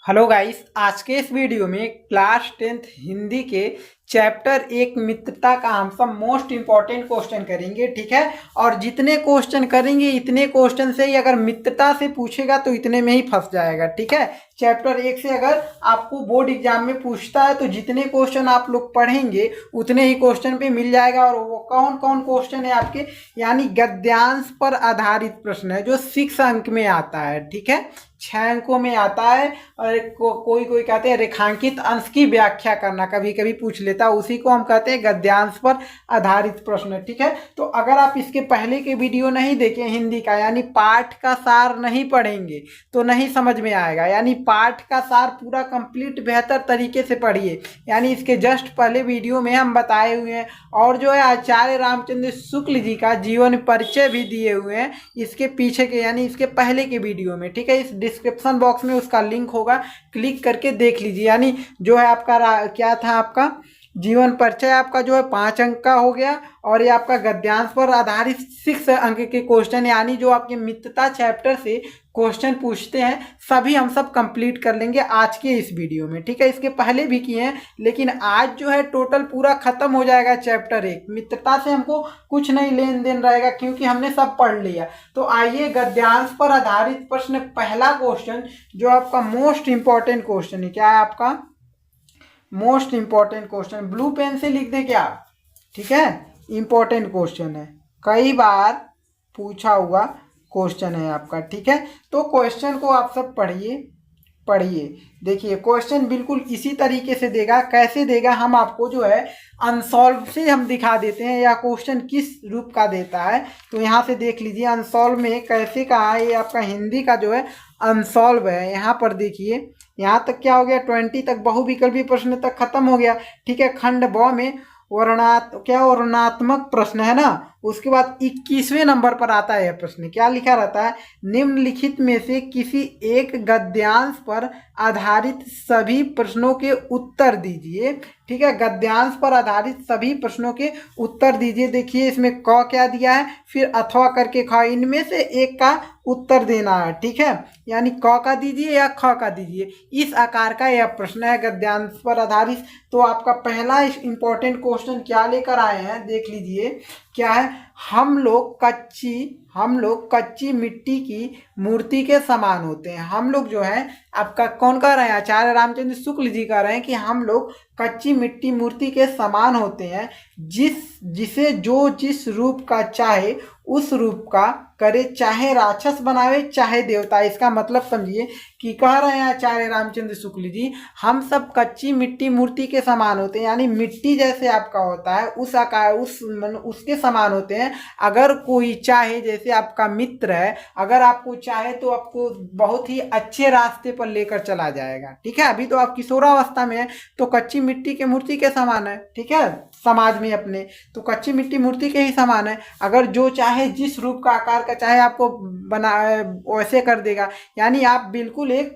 Hello guys, आज के इस वीडियो में क्लास 10th हिंदी के चैप्टर 1 मित्रता का हम सब मोस्ट इंपॉर्टेंट क्वेश्चन करेंगे। ठीक है, और जितने क्वेश्चन करेंगे इतने क्वेश्चन से ही अगर मित्रता से पूछेगा तो इतने में ही फंस जाएगा। ठीक है, चैप्टर 1 से अगर आपको बोर्ड एग्जाम में पूछता है तो जितने क्वेश्चन आप लोग पढ़ेंगे उतने ही क्वेश्चन पे मिल जाएगा। और वो कौन कौन क्वेश्चन है आपके, यानी गद्यांश पर आधारित प्रश्न है जो 6 अंक में आता है। ठीक है, 6 अंकों में आता है। और कोई कोई कहते हैं रेखांकित अंश की व्याख्या करना, कभी कभी पूछ लेता है, उसी को हम कहते हैं गद्यांश पर आधारित प्रश्न। ठीक है, तो अगर आप इसके पहले के वीडियो नहीं देखे हिंदी का, यानी पाठ का सार नहीं पढ़ेंगे तो नहीं समझ में आएगा। यानी पाठ का सार पूरा कंप्लीट बेहतर तरीके से पढ़िए। यानी इसके जस्ट पहले वीडियो में हम बताए हुए हैं, और जो है आचार्य रामचंद्र शुक्ल जी का जीवन परिचय भी दिए हुए हैं इसके पीछे के, यानी इसके पहले के वीडियो में। ठीक है, इस डिस्क्रिप्शन बॉक्स में उसका लिंक होगा, क्लिक करके देख लीजिए। यानी जो है आपका क्या था, आपका जीवन परिचय आपका जो है 5 अंक का हो गया, और ये आपका गद्यांश पर आधारित 6 अंक के क्वेश्चन, यानी जो आपके मित्रता चैप्टर से क्वेश्चन पूछते हैं सभी हम सब कंप्लीट कर लेंगे आज के इस वीडियो में। ठीक है, इसके पहले भी किए हैं लेकिन आज जो है टोटल पूरा खत्म हो जाएगा चैप्टर 1। मित्रता से हमको कुछ नहीं लेन देन रहेगा क्योंकि हमने सब पढ़ लिया। तो आइए गद्यांश पर आधारित प्रश्न, पहला क्वेश्चन जो आपका मोस्ट इंपॉर्टेंट क्वेश्चन है। क्या है आपका most important question? Blue pen से लिख दें क्या? ठीक है, इंपॉर्टेंट क्वेश्चन है, कई बार पूछा हुआ क्वेश्चन है आपका। ठीक है, तो क्वेश्चन को आप सब पढ़िए। देखिए क्वेश्चन बिल्कुल इसी तरीके से देगा। कैसे देगा, हम आपको जो है अनसॉल्व से हम दिखा देते हैं या क्वेश्चन किस रूप का देता है। तो यहाँ से देख लीजिए अनसॉल्व में कैसे कहा है। ये आपका हिंदी का जो है अनसॉल्व है। यहाँ पर देखिए, यहाँ तक क्या हो गया, 20 तक बहुविकल्पी प्रश्न तक खत्म हो गया। ठीक है, खंड ब में वर्णनात्मक प्रश्न है ना, उसके बाद 21वें नंबर पर आता है यह प्रश्न। क्या लिखा रहता है, निम्नलिखित में से किसी एक गद्यांश पर आधारित सभी प्रश्नों के उत्तर दीजिए। ठीक है, गद्यांश पर आधारित सभी प्रश्नों के उत्तर दीजिए। देखिए इसमें क क्या दिया है, फिर अथवा करके ख, इनमें से एक का उत्तर देना है। ठीक है, यानी क का दीजिए या ख का दीजिए, इस आकार का यह प्रश्न है गद्यांश पर आधारित। तो आपका पहला इंपॉर्टेंट क्वेश्चन क्या लेकर आए हैं देख लीजिए, क्या है, हम लोग कच्ची मिट्टी की मूर्ति के समान होते हैं। हम लोग जो है, आपका कौन कह रहे हैं, आचार्य रामचंद्र शुक्ल जी कह रहे हैं कि हम लोग कच्ची मिट्टी मूर्ति के समान होते हैं, जिसे जो जिस रूप का चाहे उस रूप का करे, चाहे राक्षस बनावे चाहे देवता। इसका मतलब समझिए कि कह रहे हैं आचार्य रामचंद्र शुक्ल जी, हम सब कच्ची मिट्टी मूर्ति के समान होते हैं, यानी मिट्टी जैसे आपका होता है उस आकार उसके समान होते हैं। अगर कोई चाहे, जैसे आपका मित्र है, अगर आपको चाहे तो आपको बहुत ही अच्छे रास्ते पर लेकर चला जाएगा। ठीक है, अभी तो आप किशोरावस्था में है तो कच्ची मिट्टी के मूर्ति के समान है। ठीक है, समाज में अपने तो कच्ची मिट्टी मूर्ति के ही समान है। अगर जो चाहे जिस रूप का आकार का चाहे आपको बना वैसे कर देगा। यानी आप बिल्कुल एक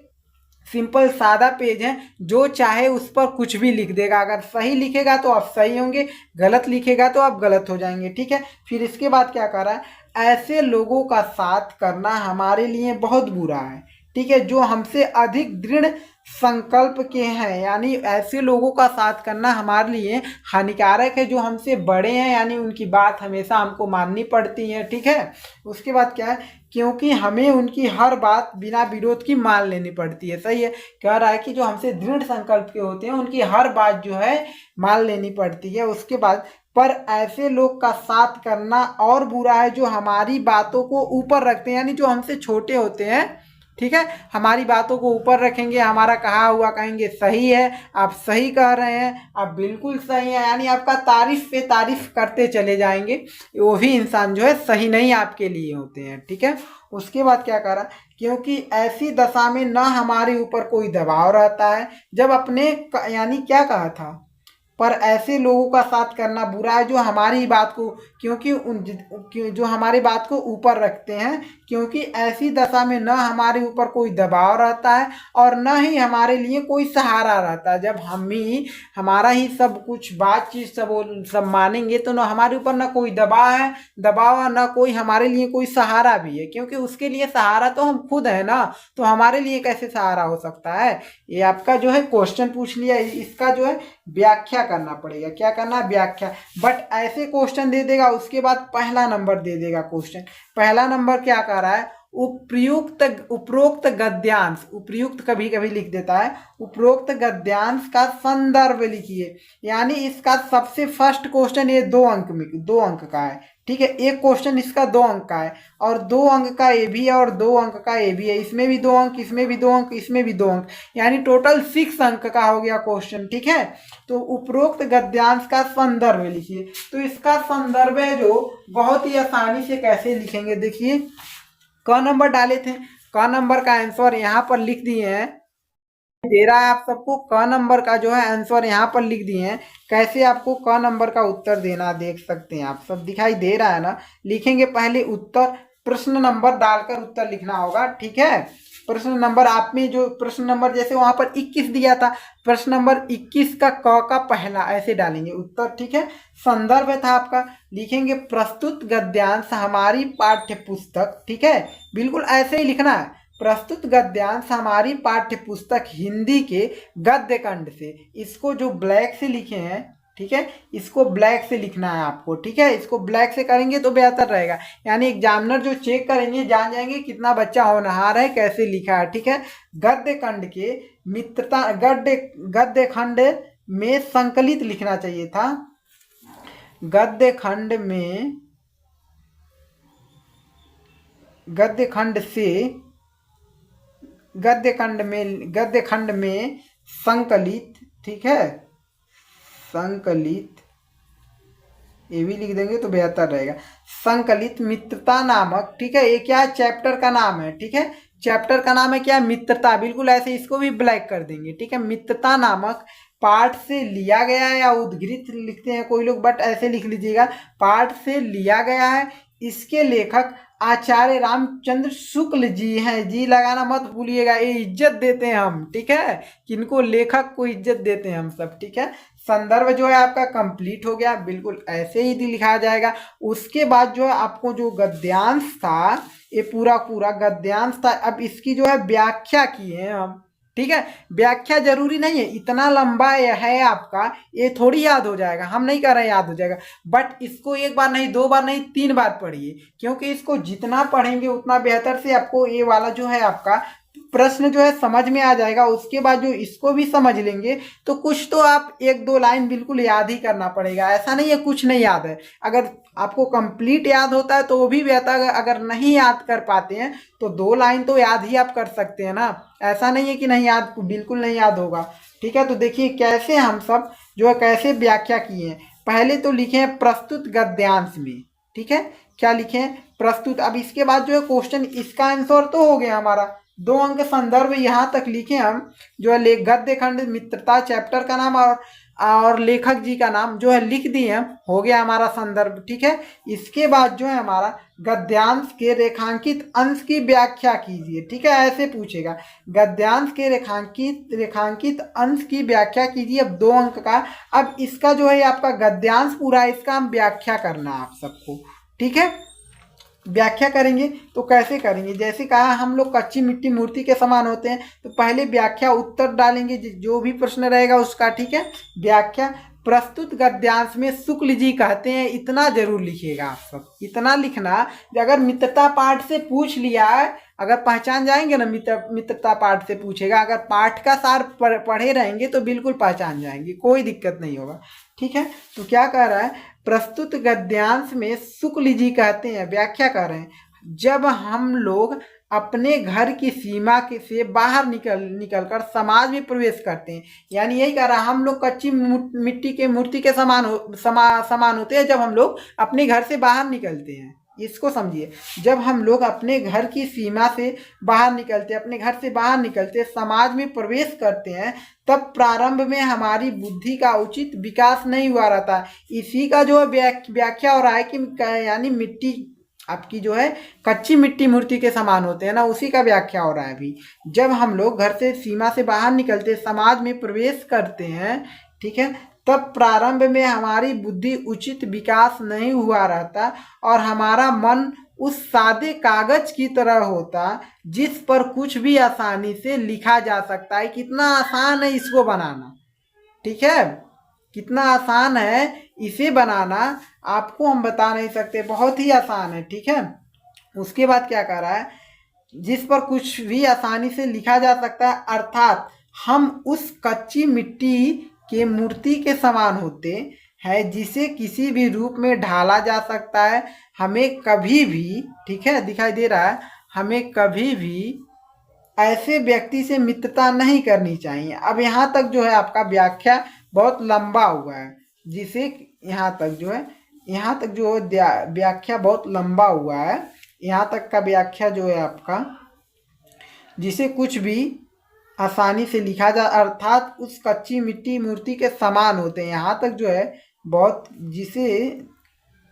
सिंपल सादा पेज है, जो चाहे उस पर कुछ भी लिख देगा। अगर सही लिखेगा तो आप सही होंगे, गलत लिखेगा तो आप गलत हो जाएंगे। ठीक है, फिर इसके बाद क्या कर रहा है, ऐसे लोगों का साथ करना हमारे लिए बहुत बुरा है। ठीक है, जो हमसे अधिक दृढ़ संकल्प के हैं, यानी ऐसे लोगों का साथ करना हमारे लिए हानिकारक है जो हमसे बड़े हैं, यानी उनकी बात हमेशा हमको माननी पड़ती है। ठीक है, उसके बाद क्या है, क्योंकि हमें उनकी हर बात बिना विरोध की मान लेनी पड़ती है। सही है, कह रहा है कि जो हमसे दृढ़ संकल्प के होते हैं उनकी हर बात जो है मान लेनी पड़ती है। उसके बाद, पर ऐसे लोग का साथ करना और बुरा है जो हमारी बातों को ऊपर रखते हैं, यानी जो हमसे छोटे होते हैं। ठीक है, हमारी बातों को ऊपर रखेंगे, हमारा कहा हुआ कहेंगे सही है, आप सही कह रहे हैं, आप बिल्कुल सही है, यानी आपका तारीफ पे तारीफ करते चले जाएंगे। वो भी इंसान जो है सही नहीं आपके लिए होते हैं। ठीक है, उसके बाद क्या करा, क्योंकि ऐसी दशा में न हमारे ऊपर कोई दबाव रहता है जब अपने, यानी क्या कहा था, पर ऐसे लोगों का साथ करना बुरा है जो हमारी बात को जो हमारी बात को ऊपर रखते हैं, क्योंकि ऐसी दशा में न हमारे ऊपर कोई दबाव रहता है और न ही हमारे लिए कोई सहारा रहता है। जब हम ही हमारा ही सब कुछ बातचीत सब मानेंगे तो न हमारे ऊपर न कोई दबाव न कोई हमारे लिए कोई सहारा भी है, क्योंकि उसके लिए सहारा तो हम खुद है ना, तो हमारे लिए कैसे सहारा हो सकता है। ये आपका जो है क्वेश्चन पूछ लिया, इसका जो है व्याख्या करना पड़ेगा। क्या करना, व्याख्या। बट ऐसे क्वेश्चन दे देगा, उसके बाद पहला नंबर दे देगा क्वेश्चन। पहला नंबर क्या कर रहा है, उपरोक्त गद्यांश, उपयुक्त कभी कभी लिख देता है, उपरोक्त गद्यांश का संदर्भ लिखिए। यानी इसका सबसे फर्स्ट क्वेश्चन ये 2 अंक का है, ठीक है। एक क्वेश्चन इसका 2 अंक का है और 2 अंक का ये भी है और 2 अंक का ये भी है, इसमें भी 2 अंक, इसमें भी 2 अंक, इसमें भी 2 अंक, यानी टोटल 6 अंक का हो गया क्वेश्चन, ठीक है। तो उपरोक्त गद्यांश का संदर्भ लिखिए। तो इसका संदर्भ है जो बहुत ही आसानी से कैसे लिखेंगे, देखिए क नंबर डाले थे, क नंबर का आंसर यहाँ पर लिख दिए हैं, दे रहा है आप सबको क नंबर का जो है आंसर यहाँ पर लिख दिए हैं। कैसे आपको क नंबर का उत्तर देना देख सकते हैं आप सब, दिखाई दे रहा है ना। लिखेंगे पहले उत्तर, प्रश्न नंबर डालकर उत्तर लिखना होगा, ठीक है। प्रश्न नंबर आप में जो प्रश्न नंबर जैसे वहां पर 21 दिया था, प्रश्न नंबर 21 का क का पहला ऐसे डालेंगे उत्तर, ठीक है। संदर्भ था आपका, लिखेंगे प्रस्तुत गद्यांश हमारी पाठ्य पुस्तक, ठीक है, बिल्कुल ऐसे ही लिखना है। प्रस्तुत गद्यांश हमारी पाठ्य पुस्तक हिंदी के गद्य खंड से, इसको जो ब्लैक से लिखे हैं, ठीक है, इसको ब्लैक से लिखना है आपको, ठीक है। इसको ब्लैक से करेंगे तो बेहतर रहेगा, यानी एग्जामिनर जो चेक करेंगे जान जाएंगे कितना बच्चा होनहार है, कैसे लिखा है, ठीक है। गद्य खंड के मित्रता गद्य खंड में संकलित लिखना चाहिए था, गद्य खंड में संकलित, ठीक है, संकलित, ये भी लिख देंगे तो बेहतर रहेगा। संकलित मित्रता नामक, ठीक है, ये क्या चैप्टर का नाम है, ठीक है, चैप्टर का नाम है क्या, मित्रता, बिल्कुल ऐसे इसको भी ब्लैक कर देंगे, ठीक है। मित्रता नामक पाठ से लिया गया है, या उद्धृत लिखते हैं कोई लोग, बट ऐसे लिख लीजिएगा, पाठ से लिया गया है। इसके लेखक आचार्य रामचंद्र शुक्ल जी हैं, जी लगाना मत भूलिएगा, ये इज्जत देते हैं हम, ठीक है, किनको, लेखक को इज्जत देते हैं हम सब, ठीक है। संदर्भ जो है आपका कंप्लीट हो गया, बिल्कुल ऐसे ही लिखा जाएगा। उसके बाद जो है आपको जो गद्यांश था, ये पूरा गद्यांश था, अब इसकी जो है व्याख्या की है हम, ठीक है। व्याख्या जरूरी नहीं है, इतना लंबा है आपका, ये थोड़ी याद हो जाएगा, हम नहीं कह रहे याद हो जाएगा, बट इसको एक बार नहीं, 2 बार नहीं, 3 बार पढ़िए, क्योंकि इसको जितना पढ़ेंगे उतना बेहतर से आपको ये वाला जो है आपका प्रश्न जो है समझ में आ जाएगा। उसके बाद जो इसको भी समझ लेंगे तो कुछ तो आप 1-2 लाइन बिल्कुल याद ही करना पड़ेगा, ऐसा नहीं है कुछ नहीं याद है। अगर आपको कंप्लीट याद होता है तो वो भी बेहतर, अगर नहीं याद कर पाते हैं तो 2 लाइन तो याद ही आप कर सकते हैं ना, ऐसा नहीं है कि नहीं याद, बिल्कुल नहीं याद होगा, ठीक है। तो देखिए कैसे हम सब जो है कैसे व्याख्या किए हैं। पहले तो लिखे हैं प्रस्तुत गद्यांश में, ठीक है, क्या लिखे हैं, प्रस्तुत। अब इसके बाद जो है क्वेश्चन, इसका आंसर तो हो गया हमारा, 2 अंक संदर्भ यहाँ तक लिखे हम, जो है गद्य खंड मित्रता चैप्टर का नाम और लेखक जी का नाम जो है लिख दिए हम, हो गया हमारा संदर्भ, ठीक है। इसके बाद जो है हमारा गद्यांश के रेखांकित अंश की व्याख्या कीजिए, ठीक है, ऐसे पूछेगा, गद्यांश के रेखांकित अंश की व्याख्या कीजिए। अब 2 अंक का, अब इसका जो है आपका गद्यांश पूरा, इसका हम व्याख्या करना आप सबको, ठीक है। व्याख्या करेंगे तो कैसे करेंगे, जैसे कहा हम लोग कच्ची मिट्टी मूर्ति के समान होते हैं, तो पहले व्याख्या उत्तर डालेंगे जो भी प्रश्न रहेगा उसका, ठीक है। व्याख्या, प्रस्तुत गद्यांश में शुक्ल जी कहते हैं, इतना जरूर लिखिएगा आप सब, इतना लिखना। अगर मित्रता पाठ से पूछ लिया है, अगर पहचान जाएंगे ना, मित्रता पाठ से पूछेगा, अगर पाठ का सार पढ़े रहेंगे तो बिल्कुल पहचान जाएंगे, कोई दिक्कत नहीं होगा, ठीक है। तो क्या कह रहा है, प्रस्तुत गद्यांश में शुक्ल जी कहते हैं, व्याख्या कर रहे हैं, जब हम लोग अपने घर की सीमा से बाहर निकलकर समाज में प्रवेश करते हैं, यानी यही कह रहा है, हम लोग कच्ची मिट्टी के मूर्ति के समान होते हैं जब हम लोग अपने घर से बाहर निकलते हैं, इसको समझिए, जब हम लोग अपने घर की सीमा से बाहर निकलते, अपने घर से बाहर निकलते, समाज में प्रवेश करते हैं, तब प्रारंभ में हमारी बुद्धि का उचित विकास नहीं हुआ रहता। इसी का जो व्याख्या हो रहा है कि यानी मिट्टी आपकी जो है कच्ची मिट्टी मूर्ति के समान होते हैं ना, उसी का व्याख्या हो रहा है अभी। जब हम लोग घर से सीमा से बाहर निकलते, समाज में प्रवेश करते हैं, ठीक है, तब प्रारंभ में हमारी बुद्धि उचित विकास नहीं हुआ रहता और हमारा मन उस सादे कागज की तरह होता जिस पर कुछ भी आसानी से लिखा जा सकता है। कितना आसान है इसको बनाना, ठीक है, कितना आसान है इसे बनाना, आपको हम बता नहीं सकते, बहुत ही आसान है, ठीक है। उसके बाद क्या कह रहा है, जिस पर कुछ भी आसानी से लिखा जा सकता है, अर्थात हम उस कच्ची मिट्टी के मूर्ति के समान होते हैं जिसे किसी भी रूप में ढाला जा सकता है। हमें कभी भी, ठीक है, दिखाई दे रहा है, हमें कभी भी ऐसे व्यक्ति से मित्रता नहीं करनी चाहिए। अब यहाँ तक जो है आपका व्याख्या बहुत लंबा हुआ है, जिसे यहाँ तक जो है, यहाँ तक जो व्याख्या बहुत लंबा हुआ है, यहाँ तक का व्याख्या जो है आपका, जिसे कुछ भी आसानी से लिखा जा, अर्थात उस कच्ची मिट्टी मूर्ति के समान होते हैं, यहाँ तक जो है बहुत, जिसे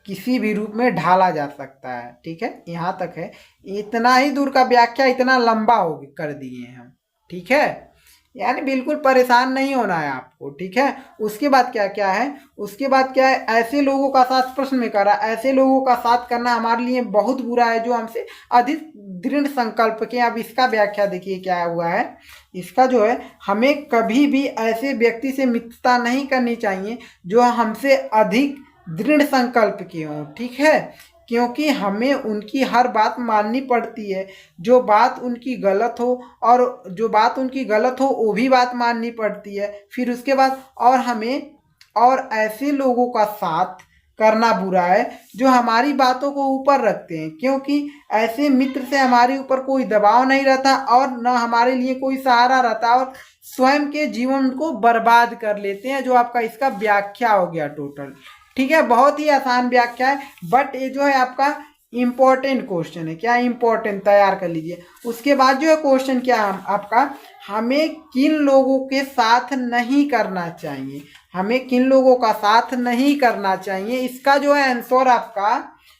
किसी भी रूप में ढाला जा सकता है, ठीक है, यहाँ तक है। इतना ही दूर का व्याख्या इतना लंबा हो कर दिए हैं हम, ठीक है, यानी बिल्कुल परेशान नहीं होना है आपको, ठीक है। उसके बाद क्या क्या है, उसके बाद क्या है, ऐसे लोगों का साथ, प्रश्न में करा, ऐसे लोगों का साथ करना हमारे लिए बहुत बुरा है जो हमसे अधिक दृढ़ संकल्प के। अब इसका व्याख्या देखिए क्या हुआ है, इसका जो है, हमें कभी भी ऐसे व्यक्ति से मित्रता नहीं करनी चाहिए जो हमसे अधिक दृढ़ संकल्प के हों, ठीक है, क्योंकि हमें उनकी हर बात माननी पड़ती है। जो बात उनकी गलत हो, और जो बात उनकी गलत हो वो भी बात माननी पड़ती है। फिर उसके बाद और हमें, और ऐसे लोगों का साथ करना बुरा है जो हमारी बातों को ऊपर रखते हैं, क्योंकि ऐसे मित्र से हमारे ऊपर कोई दबाव नहीं रहता और न हमारे लिए कोई सहारा रहता, और स्वयं के जीवन को बर्बाद कर लेते हैं। जो आपका इसका व्याख्या हो गया टोटल, ठीक है, बहुत ही आसान व्याख्या है, बट ये जो है आपका इम्पोर्टेंट क्वेश्चन है। क्या इम्पोर्टेंट, तैयार कर लीजिए। उसके बाद जो है क्वेश्चन क्या है आपका, हमें किन लोगों के साथ नहीं करना चाहिए, हमें किन लोगों का साथ नहीं करना चाहिए, इसका जो है आंसर आपका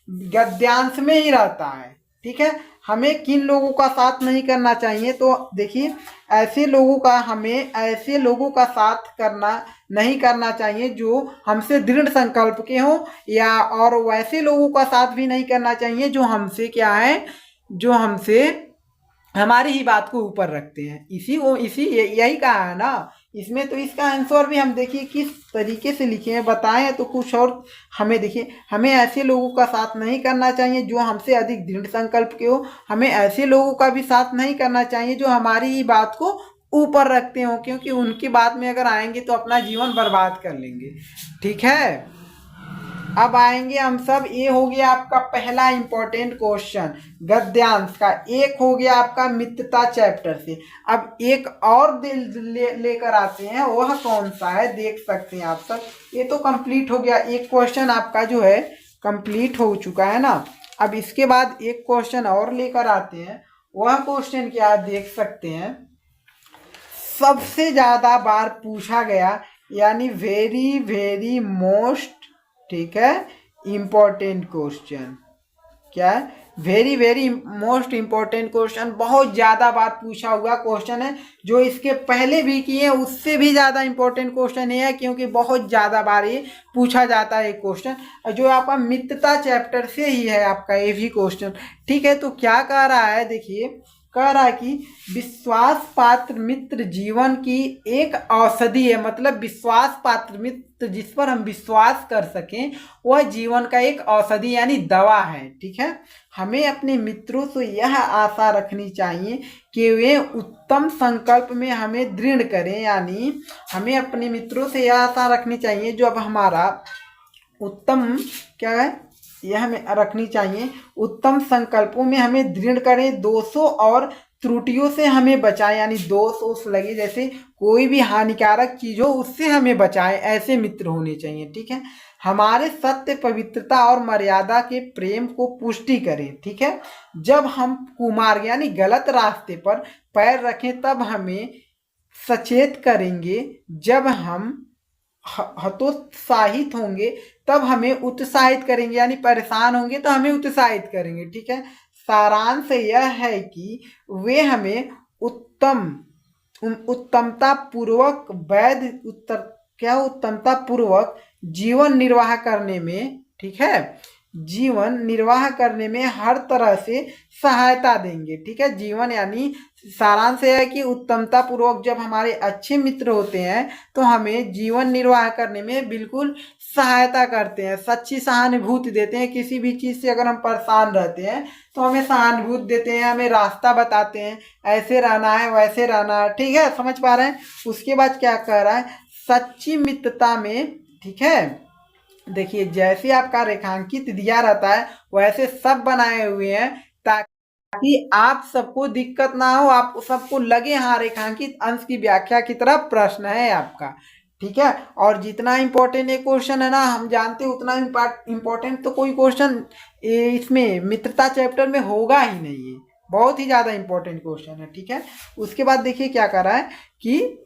गद्यांश में ही रहता है, ठीक है। हमें किन लोगों का साथ नहीं करना चाहिए, तो देखिए, ऐसे लोगों का, हमें ऐसे लोगों का साथ करना नहीं करना चाहिए जो हमसे दृढ़ संकल्प के हों, या और वैसे लोगों का साथ भी नहीं करना चाहिए जो हमसे क्या है, जो हमसे हमारी ही बात को ऊपर रखते हैं। यही कहा है ना इसमें। तो इसका आंसर भी हम देखिए किस तरीके से लिखे हैं, बताएं तो कुछ और। हमें देखिए, हमें ऐसे लोगों का साथ नहीं करना चाहिए जो हमसे अधिक दृढ़ संकल्प के हो। हमें ऐसे लोगों का भी साथ नहीं करना चाहिए जो हमारी ही बात को ऊपर रखते हो, क्योंकि उनकी बात में अगर आएंगे तो अपना जीवन बर्बाद कर लेंगे, ठीक है। अब आएंगे हम सब, ये हो गया आपका पहला इंपॉर्टेंट क्वेश्चन गद्यांश का। एक हो गया आपका मित्रता चैप्टर से। अब एक और लेकर आते हैं, वह कौन सा है देख सकते हैं आप सब। ये तो कंप्लीट हो गया, एक क्वेश्चन आपका जो है कंप्लीट हो चुका है ना। अब इसके बाद एक क्वेश्चन और लेकर आते हैं, वह क्वेश्चन क्या देख सकते हैं, सबसे ज्यादा बार पूछा गया, यानी वेरी मोस्ट, ठीक है, इम्पोर्टेंट क्वेश्चन। क्या है, वेरी मोस्ट इम्पोर्टेंट क्वेश्चन, बहुत ज़्यादा बार पूछा हुआ क्वेश्चन है। जो इसके पहले भी किए हैं उससे भी ज़्यादा इम्पोर्टेंट क्वेश्चन ये है, क्योंकि बहुत ज़्यादा बार ये पूछा जाता है क्वेश्चन, जो आपका मित्रता चैप्टर से ही है आपका ये भी क्वेश्चन, ठीक है। तो क्या कह रहा है, देखिए, कह रहा है कि विश्वास पात्र मित्र जीवन की एक औषधि है। मतलब विश्वास पात्र मित्र जिस पर हम विश्वास कर सकें वह जीवन का एक औषधि यानी दवा है, ठीक है। हमें अपने मित्रों से यह आशा रखनी चाहिए कि वे उत्तम संकल्प में हमें दृढ़ करें, यानी हमें अपने मित्रों से यह आशा रखनी चाहिए जो अब हमारा उत्तम क्या है, यह हमें रखनी चाहिए, उत्तम संकल्पों में हमें दृढ़ करें, दोषों और त्रुटियों से हमें बचाए, यानी दोष ओस लगे जैसे कोई भी हानिकारक चीज हो उससे हमें बचाए, ऐसे मित्र होने चाहिए। ठीक है, हमारे सत्य, पवित्रता और मर्यादा के प्रेम को पुष्टि करें। ठीक है, जब हम कुमार्ग यानी गलत रास्ते पर पैर रखें तब हमें सचेत करेंगे, जब हम हतोत्साहित होंगे तब हमें उत्साहित करेंगे, यानी परेशान होंगे तो हमें उत्साहित करेंगे। ठीक है, सारांश यह है कि वे हमें उत्तमता पूर्वक उत्तमता पूर्वक जीवन निर्वाह करने में, ठीक है, जीवन निर्वाह करने में हर तरह से सहायता देंगे। ठीक है, जीवन यानी सारांश है कि उत्तमता पूर्वक जब हमारे अच्छे मित्र होते हैं तो हमें जीवन निर्वाह करने में बिल्कुल सहायता करते हैं, सच्ची सहानुभूति देते हैं। किसी भी चीज से अगर हम परेशान रहते हैं तो हमें सहानुभूति देते हैं, हमें रास्ता बताते हैं, ऐसे रहना है वैसे रहना है। ठीक है, समझ पा रहे हैं। उसके बाद क्या कह रहा है, सच्ची मित्रता में, ठीक है, देखिए जैसे आपका रेखांकित दिया रहता है वैसे सब बनाए हुए हैं ताकि आप सबको दिक्कत ना हो, आप सबको लगे हाँ रेखांकित अंश की व्याख्या की तरफ प्रश्न है आपका। ठीक है, और जितना इंपॉर्टेंट ये क्वेश्चन है ना, हम जानते हैं उतना इंपॉर्टेंट तो कोई क्वेश्चन इसमें मित्रता चैप्टर में होगा ही नहीं, है बहुत ही ज्यादा इंपॉर्टेंट क्वेश्चन है। ठीक है, उसके बाद देखिए क्या कर रहा है कि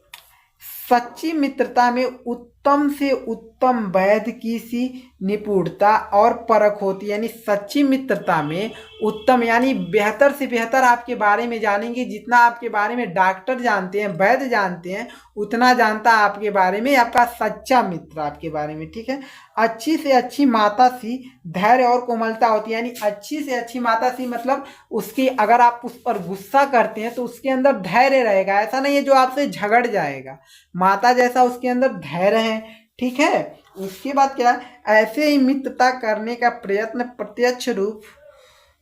सच्ची मित्रता में उत्तम से उत्तम वैध की सी निपुणता और परख होती है, यानी सच्ची मित्रता में उत्तम यानी बेहतर से बेहतर आपके बारे में जानेंगे। जितना आपके बारे में डॉक्टर जानते हैं, वैद्य जानते हैं, उतना जानता आपके बारे में आपका सच्चा मित्र आपके बारे में। ठीक है, अच्छी से अच्छी माता सी धैर्य और कोमलता होती है, यानी अच्छी से अच्छी माता सी मतलब उसकी अगर आप उस पर गुस्सा करते हैं तो उसके अंदर धैर्य रहेगा, ऐसा नहीं है जो आपसे झगड़ जाएगा। माता जैसा उसके अंदर धैर्य है। ठीक है, उसके बाद क्या, ऐसे ही मित्रता करने का प्रयत्न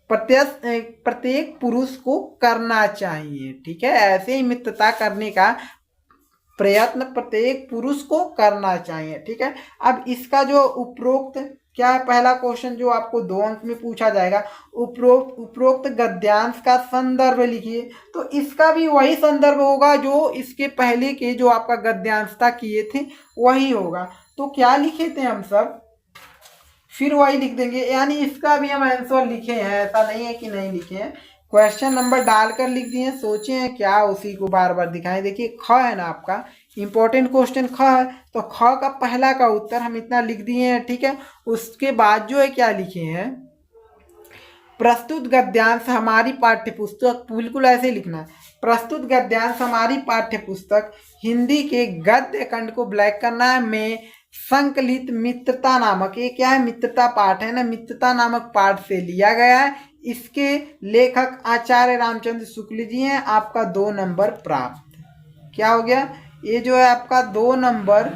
प्रत्येक पुरुष को करना चाहिए। ठीक है, ऐसे ही मित्रता करने का प्रयत्न प्रत्येक पुरुष को करना चाहिए। ठीक है, अब इसका जो उपरोक्त क्या है, पहला क्वेश्चन जो आपको 2 अंक में पूछा जाएगा, उपरोक्त गद्यांश का संदर्भ लिखिए। तो इसका भी वही संदर्भ होगा जो इसके पहले के जो आपका गद्यांश था किए थे वही होगा। तो क्या लिखे थे हम सब, फिर वही लिख देंगे, यानी इसका भी हम आंसर लिखे हैं, ऐसा नहीं है कि नहीं लिखे हैं। क्वेश्चन नंबर डालकर लिख दिए, सोचे हैं क्या उसी को बार बार दिखाएं। देखिए ख है ना आपका इंपॉर्टेंट क्वेश्चन ख है, तो ख का पहला का उत्तर हम इतना लिख दिए हैं। ठीक है, उसके बाद जो है क्या लिखे हैं, प्रस्तुत गद्यांश हमारी पाठ्यपुस्तक, बिल्कुल ऐसे लिखना है, प्रस्तुत गद्यांश हमारी पाठ्यपुस्तक हिंदी के गद्य खंड को ब्लैक करना है में संकलित मित्रता नामक, ये क्या है मित्रता पाठ है ना, मित्रता नामक पाठ से लिया गया है। इसके लेखक आचार्य रामचंद्र शुक्ल जी हैं। आपका 2 नंबर प्राप्त, क्या हो गया, ये जो है आपका 2 नंबर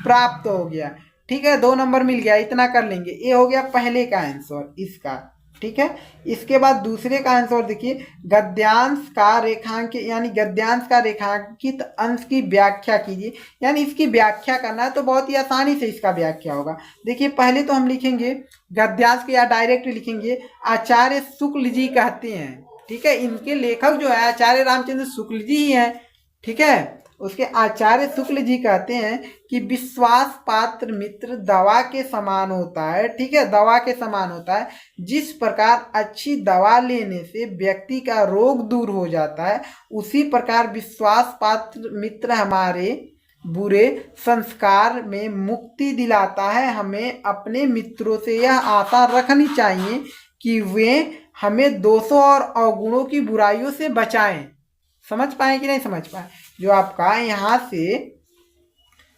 प्राप्त हो गया। ठीक है, 2 नंबर मिल गया, इतना कर लेंगे। ये हो गया पहले का आंसर इसका। ठीक है, इसके बाद दूसरे का आंसर देखिए, गद्यांश का रेखांक यानी गद्यांश का रेखांकित अंश की व्याख्या कीजिए, यानी इसकी व्याख्या करना है तो बहुत ही आसानी से इसका व्याख्या होगा। देखिए पहले तो हम लिखेंगे गद्यांश के, या डायरेक्ट लिखेंगे आचार्य शुक्ल जी कहते हैं। ठीक है, इनके लेखक जो है आचार्य रामचंद्र शुक्ल जी ही हैं। ठीक है, उसके आचार्य शुक्ल जी कहते हैं कि विश्वास पात्र मित्र दवा के समान होता है। ठीक है, दवा के समान होता है। जिस प्रकार अच्छी दवा लेने से व्यक्ति का रोग दूर हो जाता है, उसी प्रकार विश्वास पात्र मित्र हमारे बुरे संस्कार में मुक्ति दिलाता है। हमें अपने मित्रों से यह आशा रखनी चाहिए कि वे हमें दोषों और अवगुणों की बुराइयों से बचाएं। समझ पाए कि नहीं समझ पाए, जो आपका यहाँ से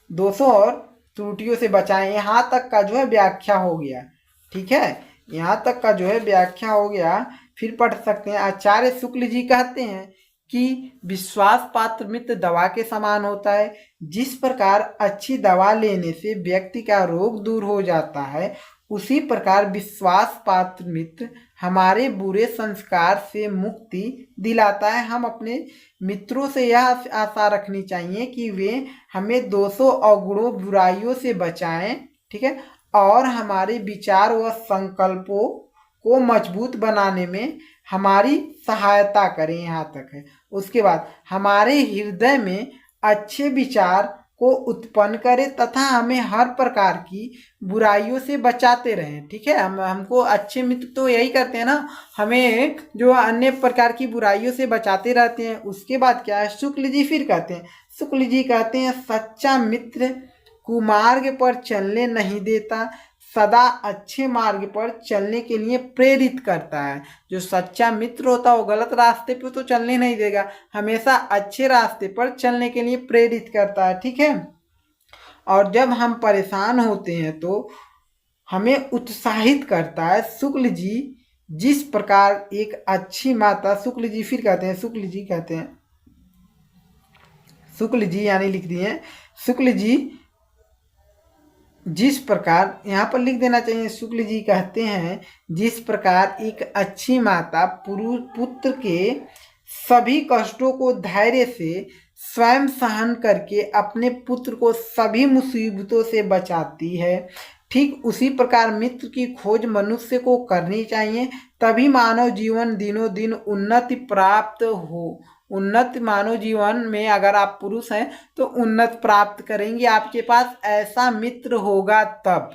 दोषों और त्रुटियों से बचाएं, यहाँ तक का जो है व्याख्या हो गया। ठीक है, यहाँ तक का जो है व्याख्या हो गया। फिर पढ़ सकते हैं, आचार्य शुक्ल जी कहते हैं कि विश्वास पात्र मित्र दवा के समान होता है। जिस प्रकार अच्छी दवा लेने से व्यक्ति का रोग दूर हो जाता है, उसी प्रकार विश्वास पात्र मित्र हमारे बुरे संस्कार से मुक्ति दिलाता है। हम अपने मित्रों से यह आशा रखनी चाहिए कि वे हमें दोषों अवगुणों बुराइयों से बचाएं। ठीक है, और हमारे विचार व संकल्पों को मजबूत बनाने में हमारी सहायता करें, यहाँ तक है। उसके बाद हमारे हृदय में अच्छे विचार को उत्पन्न करे तथा हमें हर प्रकार की बुराइयों से बचाते रहें। ठीक है, हमको अच्छे मित्र तो यही करते हैं ना, हमें जो अन्य प्रकार की बुराइयों से बचाते रहते हैं। उसके बाद क्या है, शुक्ल जी फिर कहते हैं, शुक्ल जी कहते हैं सच्चा मित्र कुमार्ग पर चलने नहीं देता, सदा अच्छे मार्ग पर चलने के लिए प्रेरित करता है। जो सच्चा मित्र होता है वो गलत रास्ते पे तो चलने नहीं देगा, हमेशा अच्छे रास्ते पर चलने के लिए प्रेरित करता है। ठीक है, और जब हम परेशान होते हैं तो हमें उत्साहित करता है। शुक्ल जी जिस प्रकार एक अच्छी माता, शुक्ल जी फिर कहते हैं, शुक्ल जी कहते हैं, शुक्ल जी यानी लिख दिए, शुक्ल जी जिस प्रकार, यहाँ पर लिख देना चाहिए, शुक्ल जी कहते हैं जिस प्रकार एक अच्छी माता पुत्र के सभी कष्टों को धैर्य से स्वयं सहन करके अपने पुत्र को सभी मुसीबतों से बचाती है, ठीक उसी प्रकार मित्र की खोज मनुष्य को करनी चाहिए, तभी मानव जीवन दिनों दिन उन्नति प्राप्त हो। उन्नत मानव जीवन में अगर आप पुरुष हैं तो उन्नत प्राप्त करेंगे, आपके पास ऐसा मित्र होगा तब।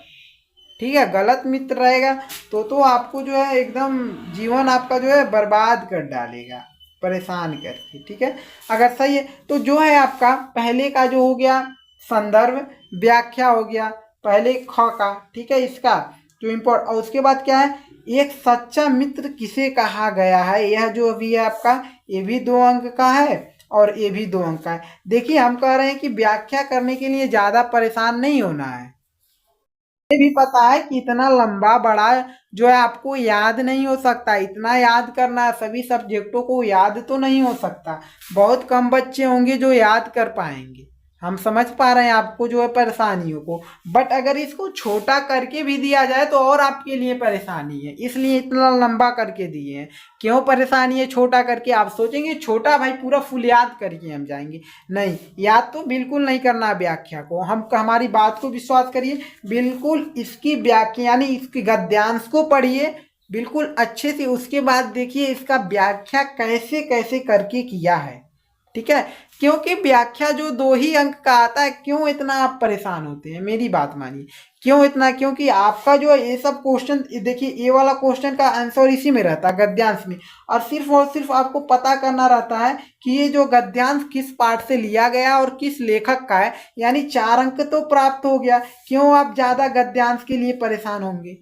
ठीक है, गलत मित्र रहेगा तो आपको जो है एकदम जीवन आपका जो है बर्बाद कर डालेगा, परेशान करके। ठीक है, अगर सही है तो जो है आपका पहले का जो हो गया संदर्भ व्याख्या हो गया, पहले ख का, ठीक है, इसका जो इम्पोर्ट, और उसके बाद क्या है, एक सच्चा मित्र किसे कहा गया है, यह जो अभी है आपका ये भी 2 अंक का है और ये भी 2 अंक का है। देखिए हम कह रहे हैं कि व्याख्या करने के लिए ज्यादा परेशान नहीं होना है। ये भी पता है कि इतना लंबा बड़ा जो है आपको याद नहीं हो सकता, इतना याद करना सभी सब्जेक्टों को याद तो नहीं हो सकता, बहुत कम बच्चे होंगे जो याद कर पाएंगे। हम समझ पा रहे हैं आपको जो है परेशानियों को, बट अगर इसको छोटा करके भी दिया जाए तो और आपके लिए परेशानी है, इसलिए इतना लंबा करके दिए हैं। क्यों परेशानी है छोटा करके, आप सोचेंगे छोटा भाई पूरा फुल याद करके हम जाएंगे, नहीं, याद तो बिल्कुल नहीं करना व्याख्या को, हम हमारी बात को विश्वास करिए, बिल्कुल इसकी व्याख्या यानी इसकी गद्यांश को पढ़िए बिल्कुल अच्छे से, उसके बाद देखिए इसका व्याख्या कैसे कैसे करके किया है। ठीक है, क्योंकि व्याख्या जो 2 ही अंक का आता है, क्यों इतना आप परेशान होते हैं, मेरी बात मानिए, क्यों इतना, क्योंकि आपका जो है ये सब क्वेश्चन, देखिए ये वाला क्वेश्चन का आंसर इसी में रहता है गद्यांश में, और सिर्फ आपको पता करना रहता है कि ये जो गद्यांश किस पाठ से लिया गया और किस लेखक का है, यानी 4 अंक तो प्राप्त हो गया। क्यों आप ज्यादा गद्यांश के लिए परेशान होंगे।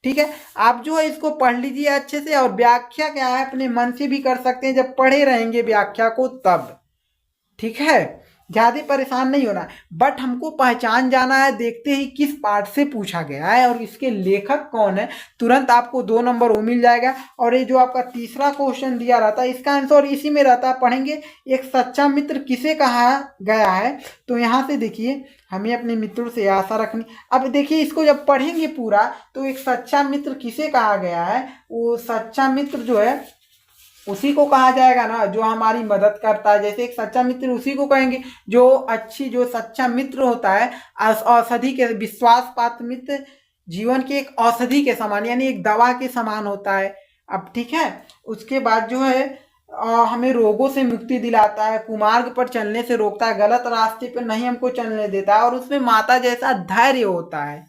ठीक है, आप जो है इसको पढ़ लीजिए अच्छे से, और व्याख्या क्या है अपने मन से भी कर सकते हैं जब पढ़े रहेंगे व्याख्या को तब। ठीक है, ज्यादा परेशान नहीं होना, बट हमको पहचान जाना है देखते ही किस पाठ से पूछा गया है और इसके लेखक कौन है, तुरंत आपको 2 नंबर वो मिल जाएगा। और ये जो आपका तीसरा क्वेश्चन दिया रहता है इसका आंसर इसी में रहता है, पढ़ेंगे एक सच्चा मित्र किसे कहा गया है, तो यहाँ से देखिए हमें अपने मित्रों से आशा रखनी। अब देखिए इसको जब पढ़ेंगे पूरा तो एक सच्चा मित्र किसे कहा गया है, वो सच्चा मित्र जो है उसी को कहा जाएगा ना जो हमारी मदद करता है। जैसे एक सच्चा मित्र उसी को कहेंगे जो जो सच्चा मित्र होता है, औषधि के विश्वास पात्र मित्र जीवन के एक औषधि के समान यानी एक दवा के समान होता है। अब ठीक है, उसके बाद जो है हमें रोगों से मुक्ति दिलाता है, कुमार्ग पर चलने से रोकता है, गलत रास्ते पर नहीं हमको चलने देता है, और उसमें माता जैसा धैर्य होता है।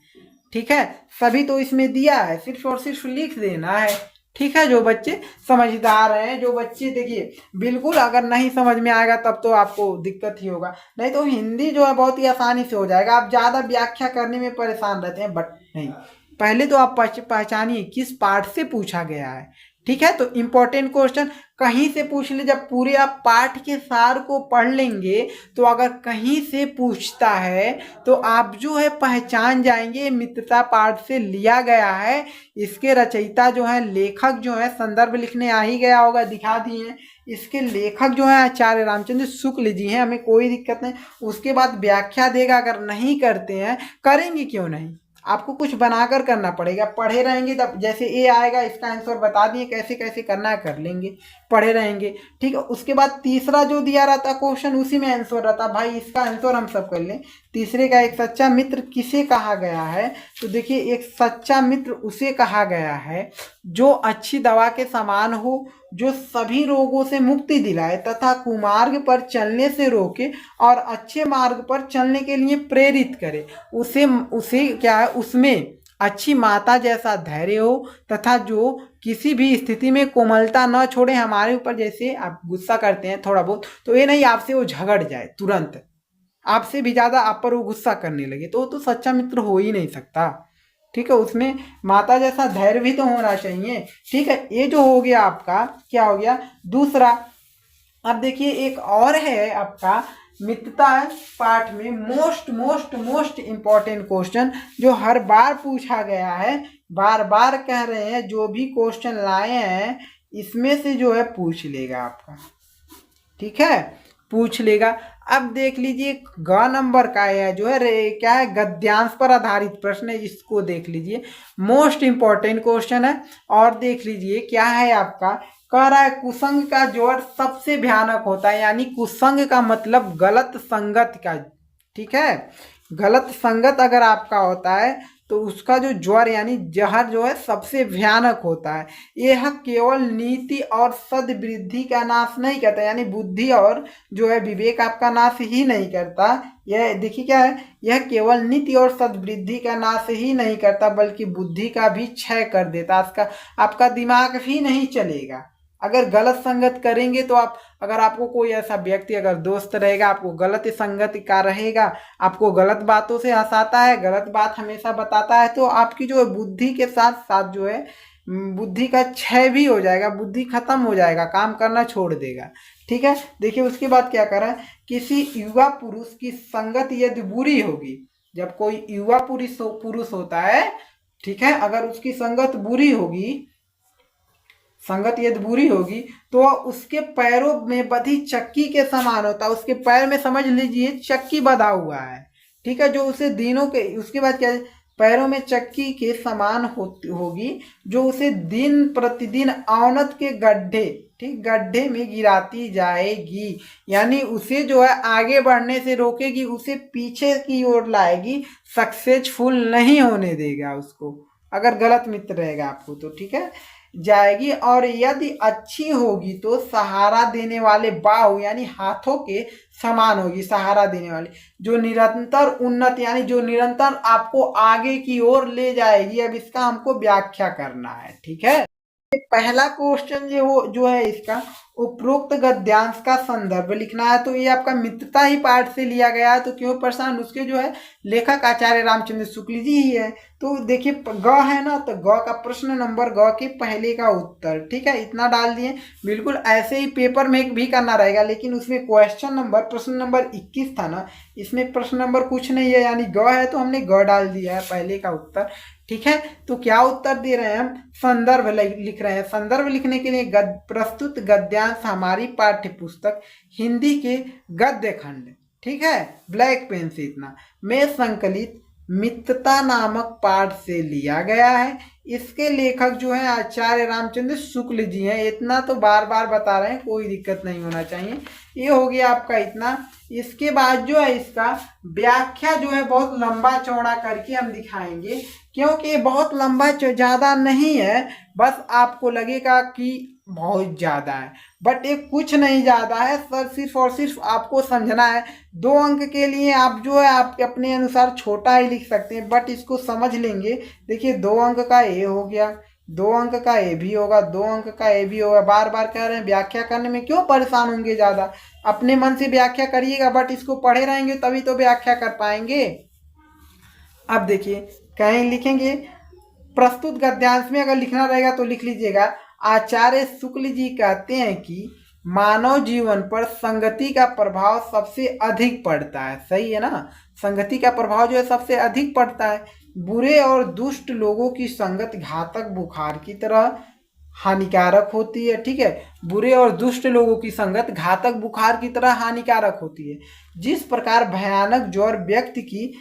ठीक है, सभी तो इसमें दिया है, सिर्फ और सिर्फ लिख देना है। ठीक है, जो बच्चे समझदार हैं, जो बच्चे देखिए बिल्कुल अगर नहीं समझ में आएगा तब तो आपको दिक्कत ही होगा, नहीं तो हिंदी जो है बहुत ही आसानी से हो जाएगा। आप ज़्यादा व्याख्या करने में परेशान रहते हैं, बट नहीं, पहले तो आप पहचानिए किस पाठ से पूछा गया है। ठीक है, तो इम्पोर्टेंट क्वेश्चन कहीं से पूछ ले, जब पूरे आप पाठ के सार को पढ़ लेंगे तो अगर कहीं से पूछता है तो आप जो है पहचान जाएंगे मित्रता पाठ से लिया गया है। इसके रचयिता जो है, लेखक जो है, संदर्भ लिखने आ ही गया होगा, दिखा दिए हैं। इसके लेखक जो है आचार्य रामचंद्र शुक्ल जी हैं, हमें कोई दिक्कत नहीं। उसके बाद व्याख्या देगा, अगर नहीं करते हैं, करेंगे क्यों नहीं, आपको कुछ बनाकर करना पड़ेगा। पढ़े रहेंगे तब जैसे ए आएगा इसका आंसर बता दिए कैसे कैसे करना है, कर लेंगे पढ़े रहेंगे। ठीक है, उसके बाद तीसरा जो दिया रहता क्वेश्चन उसी में आंसर रहता। भाई इसका आंसर हम सब कर लें। तीसरे का, एक सच्चा मित्र किसे कहा गया है? तो देखिए एक सच्चा मित्र उसे कहा गया है जो अच्छी दवा के समान हो, जो सभी रोगों से मुक्ति दिलाए तथा कुमार्ग पर चलने से रोके और अच्छे मार्ग पर चलने के लिए प्रेरित करे। उसे उसे क्या है, उसमें अच्छी माता जैसा धैर्य हो तथा जो किसी भी स्थिति में कोमलता न छोड़े। हमारे ऊपर जैसे आप गुस्सा करते हैं थोड़ा बहुत, तो ये नहीं आपसे वो झगड़ जाए तुरंत, आपसे भी ज़्यादा आप पर वो गुस्सा करने लगे, तो सच्चा मित्र हो ही नहीं सकता। ठीक है, उसमें माता जैसा धैर्य भी तो होना चाहिए। ठीक है, ये जो हो गया आपका क्या हो गया दूसरा। अब देखिए एक और है आपका मित्रता पाठ में most most most important question जो हर बार पूछा गया है, बार बार कह रहे हैं जो भी क्वेश्चन लाए हैं इसमें से जो है पूछ लेगा आपका। ठीक है, पूछ लेगा। अब देख लीजिए ग नंबर का है जो है क्या है, गद्यांश पर आधारित प्रश्न है, इसको देख लीजिए मोस्ट इंपॉर्टेंट क्वेश्चन है। और देख लीजिए क्या है आपका, कह रहा है कुसंग का ज्वर सबसे भयानक होता है, यानी कुसंग का मतलब गलत संगत का। ठीक है, गलत संगत अगर आपका होता है तो उसका जो ज्वर यानी जहर जो है सबसे भयानक होता है। यह केवल नीति और सद्वृद्धि का नाश नहीं करता, यानी बुद्धि और जो है विवेक आपका नाश ही नहीं करता। यह देखिए क्या है, यह केवल नीति और सद्वृद्धि का नाश ही नहीं करता बल्कि बुद्धि का भी क्षय कर देता। आपका दिमाग भी नहीं चलेगा अगर गलत संगत करेंगे तो। आप अगर आपको कोई ऐसा व्यक्ति अगर दोस्त रहेगा आपको गलत संगत का रहेगा, आपको गलत बातों से हंसाता है, गलत बात हमेशा बताता है, तो आपकी जो है बुद्धि के साथ साथ जो है बुद्धि का क्षय भी हो जाएगा, बुद्धि खत्म हो जाएगा, काम करना छोड़ देगा। ठीक है, देखिए उसके बाद क्या करा है, किसी युवा पुरुष की संगत यदि बुरी होगी, जब कोई युवा पुरुष होता है, ठीक है, अगर उसकी संगत बुरी होगी, संगत यदि बुरी होगी तो उसके पैरों में बधी चक्की के समान होता है। उसके पैर में समझ लीजिए चक्की बंधा हुआ है। ठीक है, जो उसे दिनों के, उसके बाद क्या, पैरों में चक्की के समान होगी जो उसे दिन प्रतिदिन अवनत के गड्ढे, ठीक, गड्ढे में गिराती जाएगी, यानी उसे जो है आगे बढ़ने से रोकेगी, उसे पीछे की ओर लाएगी, सक्सेसफुल नहीं होने देगा उसको अगर गलत मित्र रहेगा आपको तो। ठीक है, जाएगी। और यदि अच्छी होगी तो सहारा देने वाले बाहु यानी हाथों के समान होगी, सहारा देने वाली, जो निरंतर उन्नत यानी जो निरंतर आपको आगे की ओर ले जाएगी। अब इसका हमको व्याख्या करना है। ठीक है, पहला क्वेश्चन जो है इसका उपरोक्त गद्यांश का संदर्भ लिखना है, तो ये आपका मित्रता ही पाठ से लिया गया है, तो क्यों परेशान, उसके जो है लेखक आचार्य रामचंद्र शुक्ल जी ही है। तो देखिए ग है ना, तो ग का प्रश्न नंबर ग के पहले का उत्तर। ठीक है, इतना डाल दिए। बिल्कुल ऐसे ही पेपर में भी करना रहेगा, लेकिन उसमें क्वेश्चन नंबर प्रश्न नंबर 21 था ना, इसमें प्रश्न नंबर कुछ नहीं है, यानी ग है तो हमने ग डाल दिया है पहले का उत्तर। ठीक है, तो क्या उत्तर दे रहे हैं हम, संदर्भ लिख रहे हैं। संदर्भ लिखने के लिए प्रस्तुत गद्यांश हमारी पाठ्य पुस्तक हिंदी के गद्य खंड, ठीक है, ब्लैक पेन से इतना में संकलित मित्रता नामक पाठ से लिया गया है। इसके लेखक जो है आचार्य रामचंद्र शुक्ल जी हैं। इतना तो बार बार बता रहे हैं, कोई दिक्कत नहीं होना चाहिए। ये हो गया आपका इतना। इसके बाद जो है इसका व्याख्या जो है बहुत लंबा चौड़ा करके हम दिखाएंगे, क्योंकि बहुत लंबा ज़्यादा नहीं है, बस आपको लगेगा कि बहुत ज़्यादा है, बट ये कुछ नहीं ज़्यादा है सर, सिर्फ और सिर्फ आपको समझना है। 2 अंक के लिए आप जो है आप अपने अनुसार छोटा ही लिख सकते हैं, बट इसको समझ लेंगे। देखिए 2 अंक का ए हो गया, 2 अंक का ए भी होगा, 2 अंक का ए भी होगा। बार बार कह रहे हैं व्याख्या करने में क्यों परेशान होंगे ज़्यादा, अपने मन से व्याख्या करिएगा, बट इसको पढ़े रहेंगे तभी तो व्याख्या कर पाएंगे। अब देखिए कहीं लिखेंगे प्रस्तुत गद्यांश में, अगर लिखना रहेगा तो लिख लीजिएगा। आचार्य शुक्ल जी कहते हैं कि मानव जीवन पर संगति का प्रभाव सबसे अधिक पड़ता है। सही है ना, संगति का प्रभाव जो है सबसे अधिक पड़ता है। बुरे और दुष्ट लोगों की संगत घातक बुखार की तरह हानिकारक होती है। ठीक है, बुरे और दुष्ट लोगों की संगत घातक बुखार की तरह हानिकारक होती है। जिस प्रकार भयानक ज्वर व्यक्ति की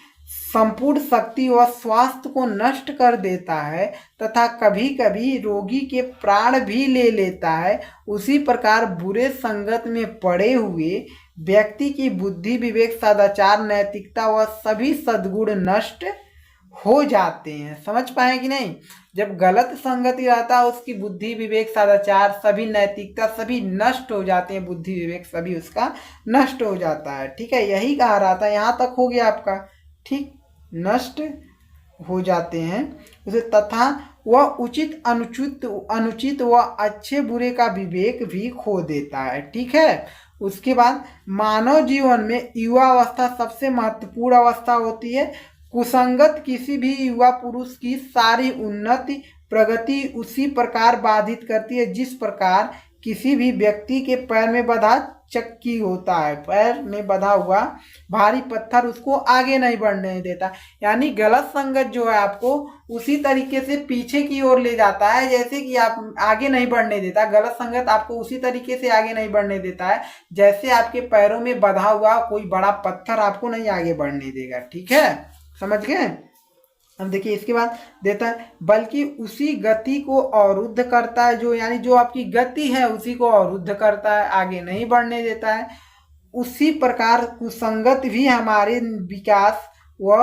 संपूर्ण शक्ति व स्वास्थ्य को नष्ट कर देता है तथा कभी कभी रोगी के प्राण भी ले लेता है, उसी प्रकार बुरे संगत में पड़े हुए व्यक्ति की बुद्धि, विवेक, सदाचार, नैतिकता व सभी सद्गुण नष्ट हो जाते हैं। समझ पाए कि नहीं? जब गलत संगति रहता है उसकी बुद्धि, विवेक, सदाचार, सभी नैतिकता सभी नष्ट हो जाते हैं, बुद्धि विवेक सभी उसका नष्ट हो जाता है। ठीक है, यही कहा रहा था, यहाँ तक हो गया आपका। ठीक, नष्ट हो जाते हैं उसे, तथा वह उचित अनुचित व अच्छे बुरे का विवेक भी खो देता है। ठीक है, उसके बाद मानव जीवन में युवा अवस्था सबसे महत्वपूर्ण अवस्था होती है। कुसंगत किसी भी युवा पुरुष की सारी उन्नति प्रगति उसी प्रकार बाधित करती है जिस प्रकार किसी भी व्यक्ति के पैर में बंधा चक्की होता है, पैर में बंधा हुआ भारी पत्थर उसको आगे नहीं बढ़ने देता। यानी गलत संगत जो है आपको उसी तरीके से पीछे की ओर ले जाता है, जैसे कि आप आगे नहीं बढ़ने देता। गलत संगत आपको उसी तरीके से आगे नहीं बढ़ने देता है जैसे आपके पैरों में बंधा हुआ कोई बड़ा पत्थर आपको नहीं आगे बढ़ने देगा। ठीक है, समझ गए? अब देखिए इसके बाद देता है, बल्कि उसी गति को अवरुद्ध करता है, जो यानी जो आपकी गति है उसी को अवरुद्ध करता है, आगे नहीं बढ़ने देता है। उसी प्रकार कुसंगत भी हमारे विकास व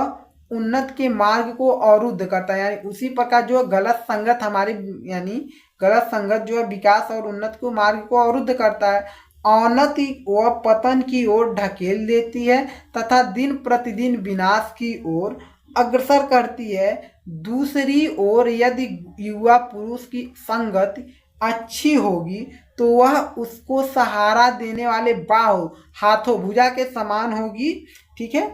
उन्नत के मार्ग को अवरुद्ध करता है। यानी उसी प्रकार जो गलत संगत हमारी, यानी गलत संगत जो है विकास और उन्नत को मार्ग को अवरुद्ध करता है, अवनति व पतन की ओर ढकेल देती है तथा दिन प्रतिदिन विनाश की ओर अग्रसर करती है। दूसरी ओर यदि युवा पुरुष की संगत अच्छी होगी तो वह उसको सहारा देने वाले बाहु, हाथों, भुजा के समान होगी। ठीक है,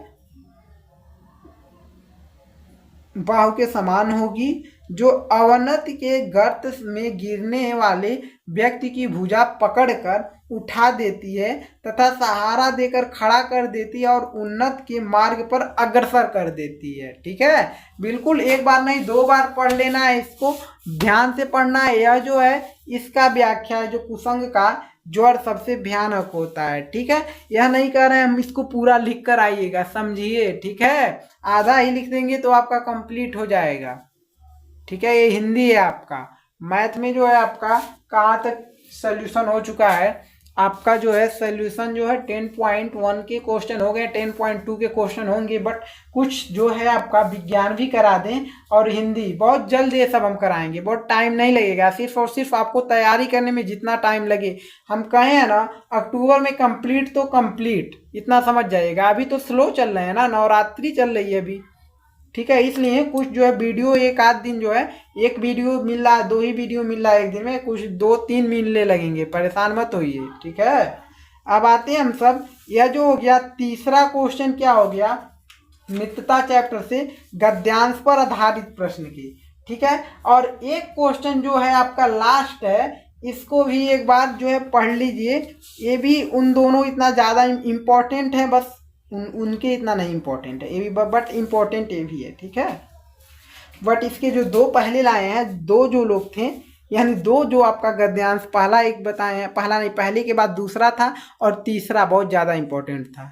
बाहु के समान होगी, जो अवनति के गर्त में गिरने वाले व्यक्ति की भुजा पकड़कर उठा देती है तथा सहारा देकर खड़ा कर देती है और उन्नत के मार्ग पर अग्रसर कर देती है। ठीक है, बिल्कुल एक बार नहीं 2 बार पढ़ लेना है, इसको ध्यान से पढ़ना है। यह जो है इसका व्याख्या है जो कुसंग का जड़ सबसे भयानक होता है। ठीक है, यह नहीं कह रहे हैं हम इसको पूरा लिख कर आइएगा, समझिए। ठीक है, आधा ही लिख देंगे तो आपका कंप्लीट हो जाएगा। ठीक है, ये हिंदी है आपका। मैथ में जो है आपका कहाँ तक सोल्यूशन हो चुका है, आपका जो है सोल्यूशन जो है 10.1 के क्वेश्चन हो गए, 10.2 के क्वेश्चन होंगे, बट कुछ जो है आपका विज्ञान भी करा दें और हिंदी बहुत जल्द ये सब हम कराएंगे, बहुत टाइम नहीं लगेगा। सिर्फ और सिर्फ आपको तैयारी करने में जितना टाइम लगे, हम कहें है ना अक्टूबर में कंप्लीट तो कंप्लीट, इतना समझ जाइएगा। अभी तो स्लो चल रहे हैं ना, नवरात्रि चल रही है अभी। ठीक है, इसलिए कुछ जो है वीडियो एक आध दिन जो है, एक वीडियो मिल रहा है, 2 ही वीडियो मिल रहा है एक दिन में, कुछ 2-3 मिलने लगेंगे, परेशान मत होइए। ठीक है, अब आते हैं हम सब, यह जो हो गया तीसरा क्वेश्चन क्या हो गया, मित्रता चैप्टर से गद्यांश पर आधारित प्रश्न की। ठीक है, और एक क्वेश्चन जो है आपका लास्ट है, इसको भी एक बार जो है पढ़ लीजिए। ये भी उन दोनों इतना ज़्यादा इम्पोर्टेंट है, बस उनके इतना नहीं इम्पोर्टेंट है, ये भी बट इम्पोर्टेंट ये भी है। ठीक है, बट इसके जो 2 पहले लाए हैं, 2 जो लोग थे, यानी 2 जो आपका गद्यांश, पहला एक बताए हैं, पहला नहीं पहले के बाद दूसरा था और तीसरा बहुत ज़्यादा इम्पोर्टेंट था,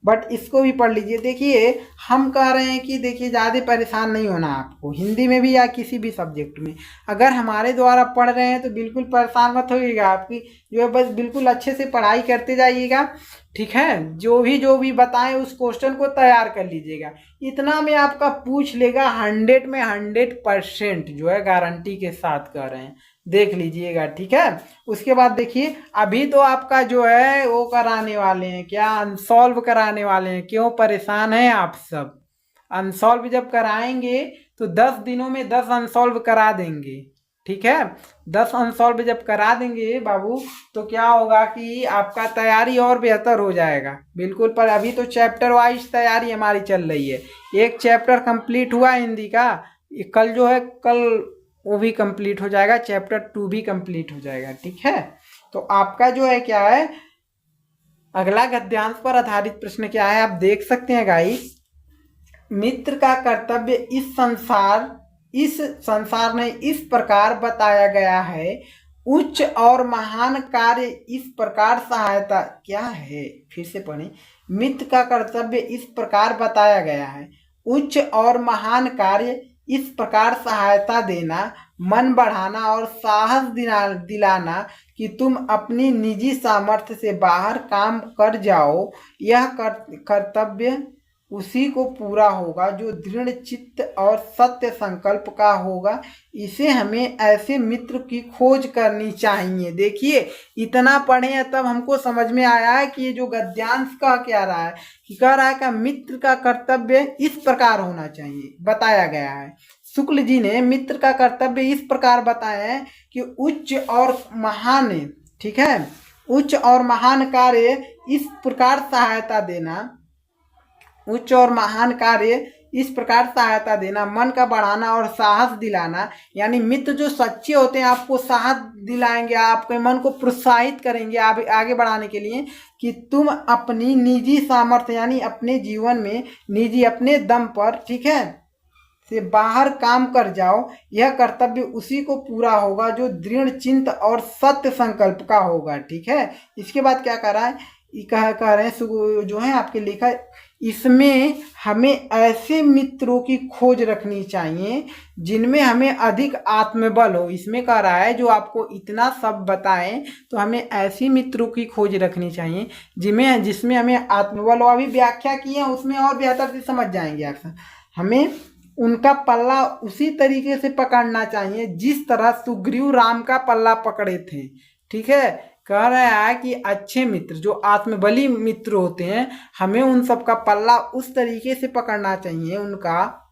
बट इसको भी पढ़ लीजिए। देखिए हम कह रहे हैं कि देखिए ज़्यादा परेशान नहीं होना आपको, हिंदी में भी या किसी भी सब्जेक्ट में। अगर हमारे द्वारा पढ़ रहे हैं तो बिल्कुल परेशान मत होइएगा, आपकी जो है बस बिल्कुल अच्छे से पढ़ाई करते जाइएगा। ठीक है, जो भी बताएं उस क्वेश्चन को तैयार कर लीजिएगा। इतना में आपका पूछ लेगा, 100 में 100% जो है गारंटी के साथ कह रहे हैं, देख लीजिएगा। ठीक है, उसके बाद देखिए अभी तो आपका जो है वो कराने वाले हैं, क्या अनसॉल्व कराने वाले हैं। क्यों परेशान हैं आप सब? अनसॉल्व जब कराएंगे तो 10 दिनों में 10 अनसॉल्व करा देंगे। ठीक है, 10 अनसॉल्व जब करा देंगे बाबू तो क्या होगा कि आपका तैयारी और बेहतर हो जाएगा बिल्कुल। पर अभी तो चैप्टर वाइज तैयारी हमारी चल रही है। एक चैप्टर कंप्लीट हुआ हिंदी का, कल जो है कल वो भी कंप्लीट हो जाएगा, चैप्टर 2 भी कंप्लीट हो जाएगा। ठीक है, तो आपका जो है क्या है, अगला गद्यांश पर आधारित प्रश्न क्या है आप देख सकते हैं गाइस। मित्र का कर्तव्य इस संसार में इस प्रकार बताया गया है, उच्च और महान कार्य इस प्रकार सहायता क्या है, फिर से पढ़ें। मित्र का कर्तव्य इस प्रकार बताया गया है। उच्च और महान कार्य इस प्रकार सहायता देना, मन बढ़ाना और साहस दिलाना कि तुम अपनी निजी सामर्थ्य से बाहर काम कर जाओ, यह कर्तव्य उसी को पूरा होगा जो दृढ़ चित्त और सत्य संकल्प का होगा। इसे हमें ऐसे मित्र की खोज करनी चाहिए। देखिए, इतना पढ़े हैं तब हमको समझ में आया है कि ये जो गद्यांश कह क्या रहा है कि कह रहा है कि मित्र का कर्तव्य इस प्रकार होना चाहिए, बताया गया है। शुक्ल जी ने मित्र का कर्तव्य इस प्रकार बताया है कि उच्च और महान, ठीक है, उच्च और महान कार्य इस प्रकार सहायता देना, उच्च और महान कार्य इस प्रकार सहायता देना, मन का बढ़ाना और साहस दिलाना। यानी मित्र जो सच्चे होते हैं आपको साहस दिलाएंगे, आपके मन को प्रोत्साहित करेंगे आगे बढ़ाने के लिए कि तुम अपनी निजी सामर्थ्य यानी अपने जीवन में निजी अपने दम पर, ठीक है, से बाहर काम कर जाओ। यह कर्तव्य उसी को पूरा होगा जो दृढ़ चिंत और सत्य संकल्प का होगा। ठीक है, इसके बाद क्या कर रहा है, कह रहे हैं जो है आपके लिखा, इसमें हमें ऐसे मित्रों की खोज रखनी चाहिए जिनमें हमें अधिक आत्मबल हो। इसमें कह रहा है जो आपको इतना सब बताएं तो हमें ऐसी मित्रों की खोज रखनी चाहिए जिसमें हमें आत्मबल हो। अभी व्याख्या की है उसमें और बेहतर से समझ जाएंगे आप। हमें उनका पल्ला उसी तरीके से पकड़ना चाहिए जिस तरह सुग्रीव राम का पल्ला पकड़े थे। ठीक है, कह रहा है कि अच्छे मित्र जो आत्मबली मित्र होते हैं हमें उन सब का पल्ला उस तरीके से पकड़ना चाहिए, उनका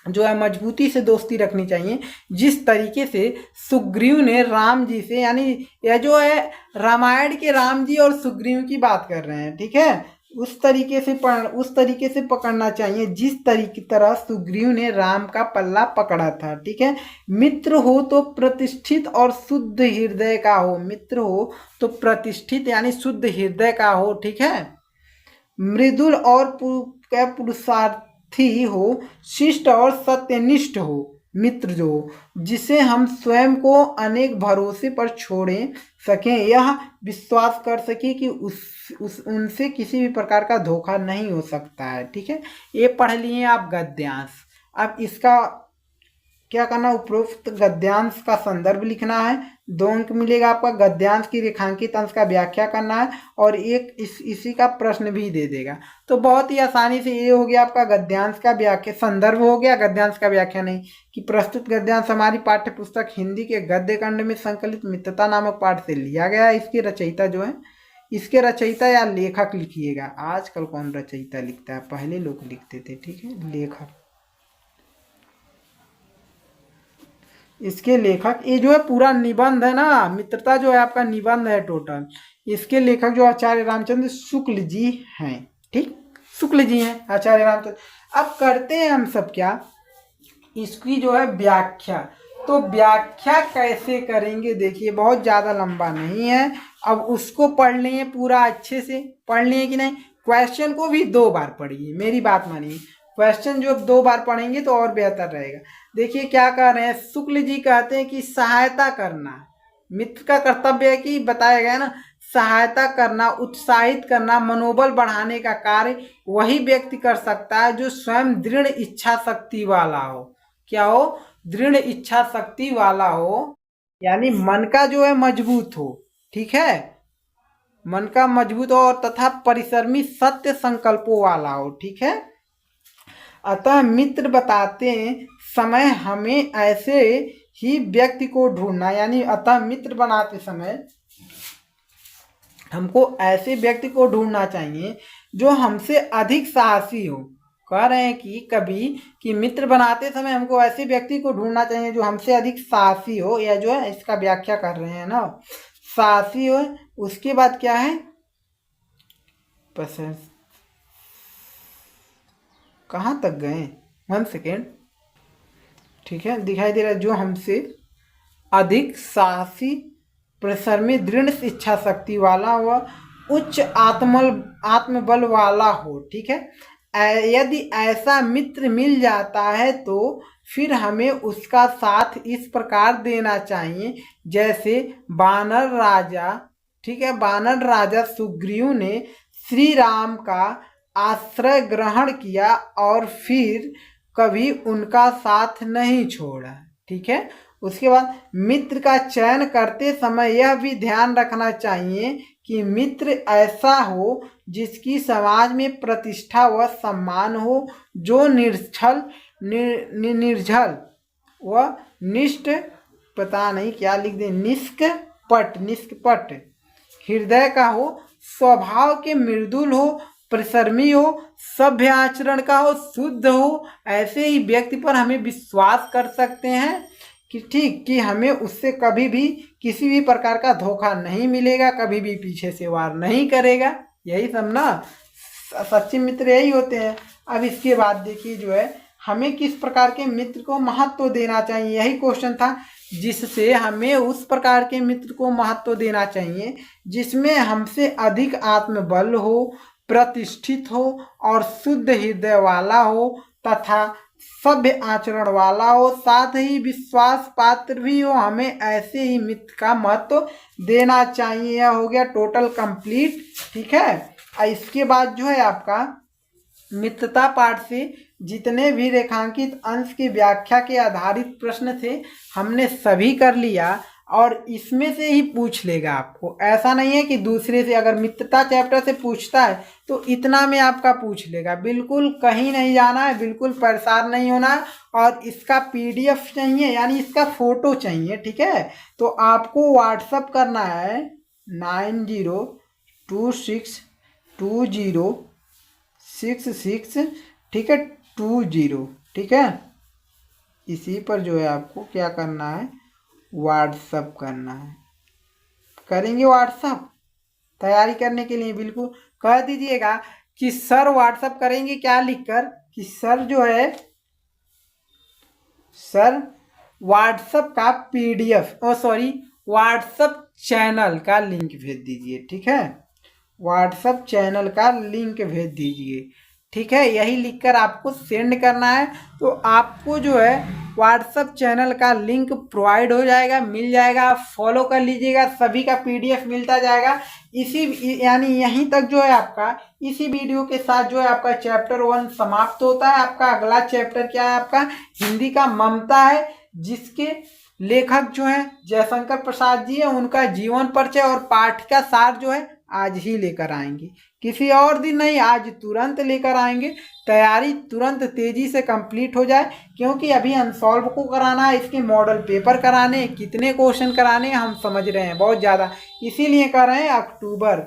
जो है मजबूती से दोस्ती रखनी चाहिए जिस तरीके से सुग्रीव ने राम जी से, यानी यह जो है रामायण के राम जी और सुग्रीव की बात कर रहे हैं। ठीक है, उस तरीके से पकड़ना चाहिए जिस तरह सुग्रीव ने राम का पल्ला पकड़ा था। ठीक है, मित्र हो तो प्रतिष्ठित और शुद्ध हृदय का हो, मित्र हो तो प्रतिष्ठित यानी शुद्ध हृदय का हो। ठीक है, मृदुल और पुरुषार्थी हो, शिष्ट और सत्यनिष्ठ हो मित्र जो, जिसे हम स्वयं को अनेक भरोसे पर छोड़े सकें, यह विश्वास कर सके कि उनसे किसी भी प्रकार का धोखा नहीं हो सकता है। ठीक है, ये पढ़ लिए आप गद्यांश। अब इसका क्या करना, उपरोक्त गद्यांश का संदर्भ लिखना है, 2 अंक मिलेगा आपका। गद्यांश की रेखांकित अंश का व्याख्या करना है और एक इसी का प्रश्न भी दे देगा। तो बहुत ही आसानी से ये हो गया आपका गद्यांश का व्याख्या, संदर्भ हो गया, गद्यांश का व्याख्या नहीं। कि प्रस्तुत गद्यांश हमारी पाठ्य पुस्तक हिंदी के गद्य खंड में संकलित मित्रता नामक पाठ से लिया गया है। इसके रचयिता जो है, इसके रचयिता या लेखक लिखिएगा। आजकल कौन रचयिता लिखता है, पहले लोग लिखते थे। ठीक है, लेखक, इसके लेखक, ये जो है पूरा निबंध है ना, मित्रता जो है आपका निबंध है टोटल। इसके लेखक जो आचार्य रामचंद्र शुक्ल जी हैं। ठीक, शुक्ल जी हैं आचार्य रामचंद्र। अब करते हैं हम सब क्या, इसकी जो है व्याख्या। तो व्याख्या कैसे करेंगे, देखिए बहुत ज़्यादा लंबा नहीं है, अब उसको पढ़ लेंगे पूरा, अच्छे से पढ़ लेंगे कि नहीं। क्वेश्चन को भी 2 बार पढ़िए, मेरी बात मानिए, क्वेश्चन जो 2 बार पढ़ेंगे तो और बेहतर रहेगा। देखिए क्या कह रहे हैं, शुक्ल जी कहते हैं कि सहायता करना मित्र का कर्तव्य है, कि बताया गया ना, सहायता करना, उत्साहित करना, मनोबल बढ़ाने का कार्य वही व्यक्ति कर सकता है जो स्वयं दृढ़ इच्छा शक्ति वाला हो। क्या हो, दृढ़ इच्छा शक्ति वाला हो, यानी मन का जो है मजबूत हो। ठीक है, मन का मजबूत हो और तथा परिश्रमी सत्य संकल्पों वाला हो। ठीक है, अतः मित्र बताते समय हमें ऐसे ही व्यक्ति को ढूंढना, यानी अतः मित्र बनाते समय हमको ऐसे व्यक्ति को ढूंढना चाहिए जो हमसे अधिक साहसी हो। कह रहे हैं कि मित्र बनाते समय हमको ऐसे व्यक्ति को ढूंढना चाहिए जो हमसे अधिक साहसी हो, या जो है इसका व्याख्या कर रहे हैं ना, साहसी हो। उसके बाद क्या है, कहाँ तक गए, 1 सेकेंड। ठीक है, दिखाई दे रहा है, जो हमसे अधिक साहसी, परिश्रमी, दृढ़ इच्छा शक्ति वाला हुआ, उच्च आत्मबल वाला हो। ठीक है, यदि ऐसा मित्र मिल जाता है तो फिर हमें उसका साथ इस प्रकार देना चाहिए जैसे वानर राजा, ठीक है, वानर राजा सुग्रीव ने श्री राम का आश्रय ग्रहण किया और फिर कभी उनका साथ नहीं छोड़ा। ठीक है, उसके बाद मित्र का चयन करते समय यह भी ध्यान रखना चाहिए कि मित्र ऐसा हो जिसकी समाज में प्रतिष्ठा व सम्मान हो, जो निर्झल व निष्ठ, पता नहीं क्या लिख दे, निष्कपट हृदय का हो, स्वभाव के मृदुल हो, परिश्रमी हो, सभ्य आचरण का हो, शुद्ध हो। ऐसे ही व्यक्ति पर हमें विश्वास कर सकते हैं कि ठीक कि हमें उससे कभी भी किसी भी प्रकार का धोखा नहीं मिलेगा, कभी भी पीछे से वार नहीं करेगा। यही सब ना सच्चे मित्र यही होते हैं। अब इसके बाद देखिए जो है हमें किस प्रकार के मित्र को महत्व देना चाहिए, यही क्वेश्चन था, जिससे हमें उस प्रकार के मित्र को महत्व देना चाहिए जिसमें हमसे अधिक आत्मबल हो, प्रतिष्ठित हो और शुद्ध हृदय वाला हो तथा सभ्य आचरण वाला हो, साथ ही विश्वास पात्र भी हो। हमें ऐसे ही मित्र का महत्व देना चाहिए। यह हो गया टोटल कंप्लीट। ठीक है, इसके बाद जो है आपका मित्रता पाठ से जितने भी रेखांकित अंश की व्याख्या के आधारित प्रश्न थे हमने सभी कर लिया और इसमें से ही पूछ लेगा आपको। ऐसा नहीं है कि दूसरे से, अगर मित्रता चैप्टर से पूछता है तो इतना में आपका पूछ लेगा। बिल्कुल कहीं नहीं जाना है, बिल्कुल परेशान नहीं होना है। और इसका PDF चाहिए, यानी इसका फोटो चाहिए। ठीक है, तो आपको व्हाट्सअप करना है 90262066, ठीक है, 20। ठीक है, इसी पर जो है आपको क्या करना है, व्हाट्सअप करना है। करेंगे व्हाट्सअप तैयारी करने के लिए बिल्कुल कह दीजिएगा कि सर व्हाट्सअप करेंगे क्या लिखकर कि सर जो है सर व्हाट्सअप का PDF व्हाट्सअप चैनल का लिंक भेज दीजिए। ठीक है, व्हाट्सअप चैनल का लिंक भेज दीजिए। ठीक है, यही लिखकर आपको सेंड करना है। तो आपको जो है व्हाट्सअप चैनल का लिंक प्रोवाइड हो जाएगा, मिल जाएगा, फॉलो कर लीजिएगा, सभी का PDF मिलता जाएगा। इसी यानी यहीं तक जो है आपका इसी वीडियो के साथ जो है आपका चैप्टर 1 समाप्त होता है। आपका अगला चैप्टर क्या है, आपका हिंदी का ममता है, जिसके लेखक जो है जयशंकर प्रसाद जी है। उनका जीवन परिचय और पाठ का सार जो है आज ही लेकर आएंगे, किसी और दिन नहीं, आज तुरंत लेकर आएंगे। तैयारी तुरंत तेजी से कंप्लीट हो जाए, क्योंकि अभी अनसॉल्व को कराना है, इसके मॉडल पेपर कराने, कितने क्वेश्चन कराने हम समझ रहे हैं बहुत ज़्यादा, इसीलिए कर रहे हैं अक्टूबर।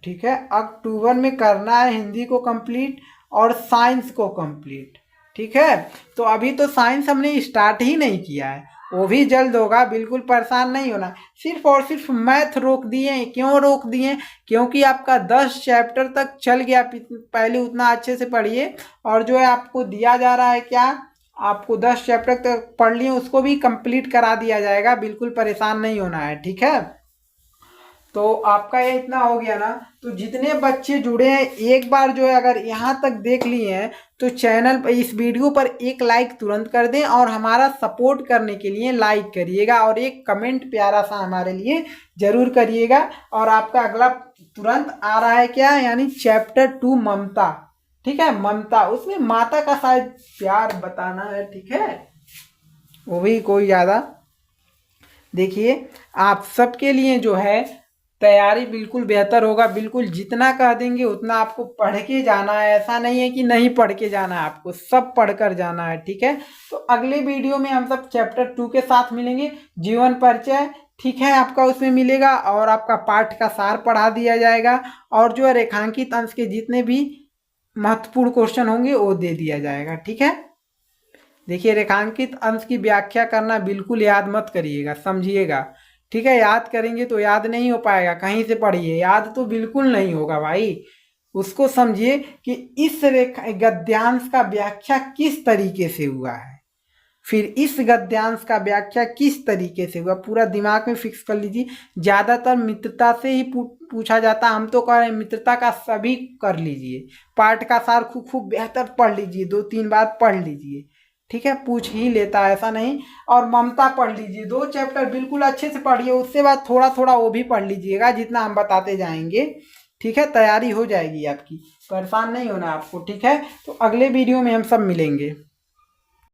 ठीक है, अक्टूबर में करना है हिंदी को कंप्लीट और साइंस को कंप्लीट। ठीक है, तो अभी तो साइंस हमने स्टार्ट ही नहीं किया है, वो भी जल्द होगा, बिल्कुल परेशान नहीं होना। सिर्फ और सिर्फ मैथ रोक दिए। क्यों रोक दिए? क्योंकि आपका 10 चैप्टर तक चल गया, पहले उतना अच्छे से पढ़िए। और जो है आपको दिया जा रहा है क्या, आपको 10 चैप्टर तक पढ़ लिए, उसको भी कंप्लीट करा दिया जाएगा, बिल्कुल परेशान नहीं होना है। ठीक है, तो आपका ये इतना हो गया ना। तो जितने बच्चे जुड़े हैं एक बार जो है अगर यहाँ तक देख लिए हैं तो चैनल पर इस वीडियो पर एक लाइक तुरंत कर दें और हमारा सपोर्ट करने के लिए लाइक करिएगा और एक कमेंट प्यारा सा हमारे लिए जरूर करिएगा। और आपका अगला तुरंत आ रहा है क्या, यानी चैप्टर 2 ममता। ठीक है, ममता, उसमें माता का शायद प्यार बताना है। ठीक है, वो भी कोई ज़्यादा देखिए आप सबके लिए जो है तैयारी बिल्कुल बेहतर होगा। बिल्कुल जितना कह देंगे उतना आपको पढ़ के जाना है, ऐसा नहीं है कि नहीं पढ़ के जाना है, आपको सब पढ़कर जाना है। ठीक है, तो अगले वीडियो में हम सब चैप्टर 2 के साथ मिलेंगे, जीवन परिचय। ठीक है, आपका उसमें मिलेगा और आपका पाठ का सार पढ़ा दिया जाएगा और जो है रेखांकित अंश के जितने भी महत्वपूर्ण क्वेश्चन होंगे वो दे दिया जाएगा। ठीक है, देखिए रेखांकित अंश की व्याख्या करना बिल्कुल याद मत करिएगा, समझिएगा। ठीक है, याद करेंगे तो याद नहीं हो पाएगा, कहीं से पढ़िए, याद तो बिल्कुल नहीं होगा भाई। उसको समझिए कि इस गद्यांश का व्याख्या किस तरीके से हुआ है, फिर इस गद्यांश का व्याख्या किस तरीके से हुआ, पूरा दिमाग में फिक्स कर लीजिए। ज़्यादातर मित्रता से ही पूछा जाता है, हम तो कह रहे हैं मित्रता का सभी कर लीजिए, पाठ का सार खूब बेहतर पढ़ लीजिए, 2-3 बार पढ़ लीजिए। ठीक है, पूछ ही लेता है, ऐसा नहीं। और ममता पढ़ लीजिए, 2 चैप्टर बिल्कुल अच्छे से पढ़िए, उसके बाद थोड़ा थोड़ा वो भी पढ़ लीजिएगा जितना हम बताते जाएंगे। ठीक है, तैयारी हो जाएगी आपकी, परेशान नहीं होना आपको, ठीक है। तो अगले वीडियो में हम सब मिलेंगे।